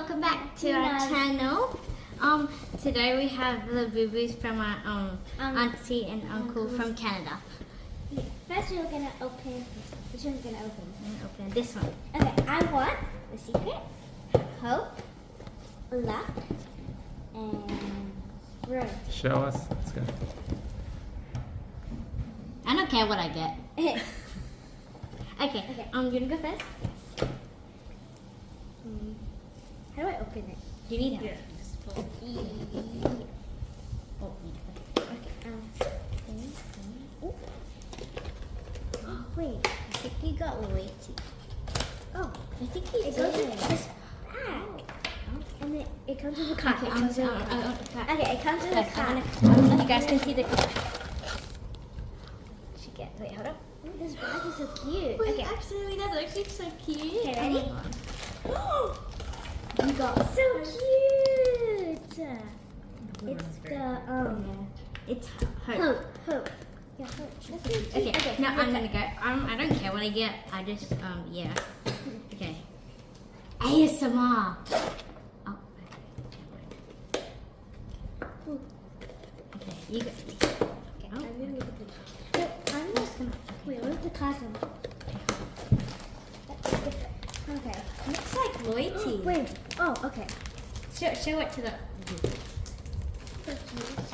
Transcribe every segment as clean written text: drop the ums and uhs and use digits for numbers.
welcome back to our channel. Today we have Lububus from our auntie and uncle from Canada. First we're gonna open which one's gonna open? I'm gonna open this one. Okay, I want the secret, hope, luck, and rose. Show us. Let's go. I don't care what I get. Okay, Okay. you wanna go first? How do I open it? Do you need help? Yeah, just pull. Oh, Okay, oh, wait, I think you got way too. oh, I think you it did. goes with this bag. And then it comes with a card. Okay, It comes with a card. Okay, it comes with a Guys, card. you guys can see the card. Wait, hold up. Ooh, this bag is so cute. Wait, Okay, actually, that's actually so cute. Okay, ready? You got so cute. one's It's very the It's hope. hope. Yeah, hope. That's so cute. Okay, now I'm gonna go. I don't care what I get. I just yeah. Okay. ASMR. Oh. Okay, you go. Okay, I'm gonna look at the. No, I'm just gonna. Wait, where's the carton? Okay. Looks like loyalty. Wait. Oh, okay. Show it to the.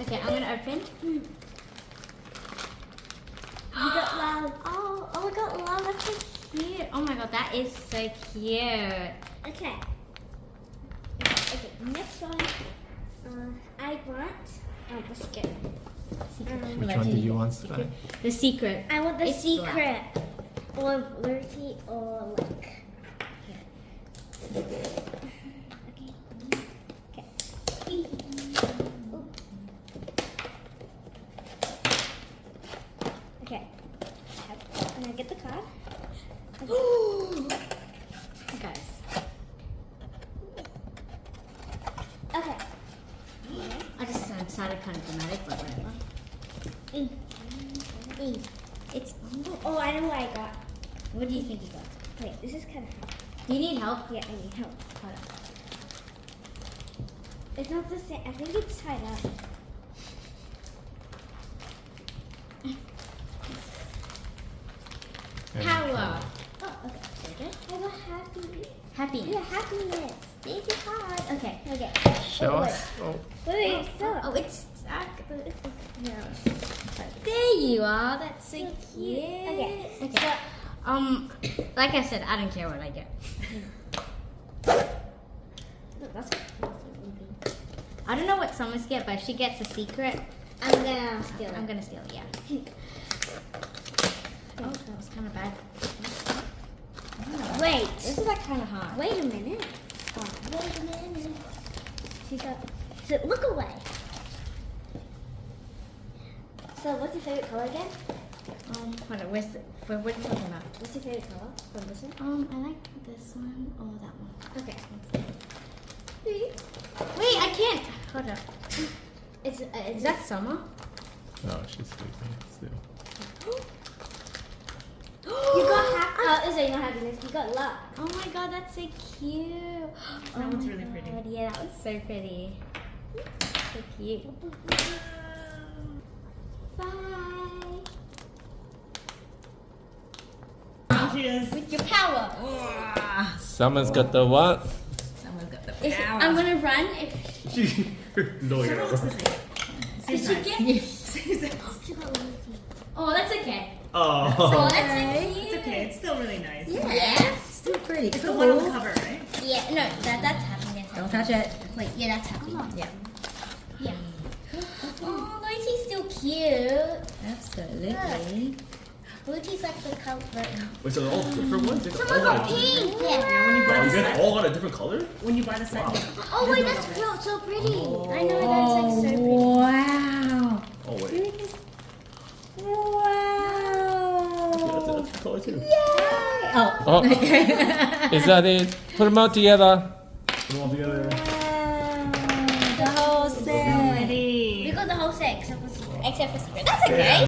Okay, I'm gonna open. You got loud. Oh my god, wow, that's so cute. Oh my god, that is so cute. Okay. Okay. Next one. I want the secret. Which one do you want, Sky? The secret. I want the It's secret. Or loyalty or luck. Okay. Okay. Okay. Can I get the card? Guys. Okay. I just sounded kind of dramatic, but whatever. It's. Oh, I know what I got. What do you think you got? Wait, this is kind of hard. Do you need help? Yeah, I need help. Hold on. It's not the same. I think it's tied up. Power. Oh, okay. Okay. I got happy. Happiness. Yeah, happiness. Thank you, card. Okay. Okay. Show wait, us. Oh. Wait, stop. Oh, it's stuck. No. There you are. That's so So cute. cute. Okay. Okay. Like I said, I don't care what I get. That's I don't know what Summer's get, but if she gets a secret, I'm gonna steal it. I'm gonna steal it. Yeah. Oh, that was kind of bad. Wait. This is like kind of hard. Wait a minute. Oh, wait a minute. She got. So look away. So what's your favorite color again? Hold on. What are you talking about? What's your favorite color from this one? I like this one or that one. Okay. Wait, I can't. Hold up. Is that Summer? No, she's sleeping still. You got happiness. You got happiness. You got luck. Oh my god, that's so cute. That one's really pretty. God, yeah, that was so pretty. So cute. Bye. Cheers. With your power. Someone's got the what? Someone's got the If power. I'm gonna run. If Sarah looks the same. did Seems she nice. get? She got loyalty. Oh, that's okay. Oh. Oh, that's so cute. It's okay. It's still really nice. Yeah. Still pretty. It's the one on the cover, right? Yeah. No, that's happiness. Don't touch it. Wait. Yeah, that's happy. Yeah. Yeah. Oh, Loyalty's still cute. Absolutely. Loyalty's like the color. Wait, so they're all different ones? They Someone all got got different- pink. Yeah, Yeah. when you buy Oh, the you guys set. all got a different color? When you buy the set. Oh wait, that's so pretty. I know that's like so pretty. Wow. Oh, wait. Wow. That's a color too. Oh. Oh. Is that it? Put them all together. Put them all together. The whole set. We got the whole set except for secret. That's okay.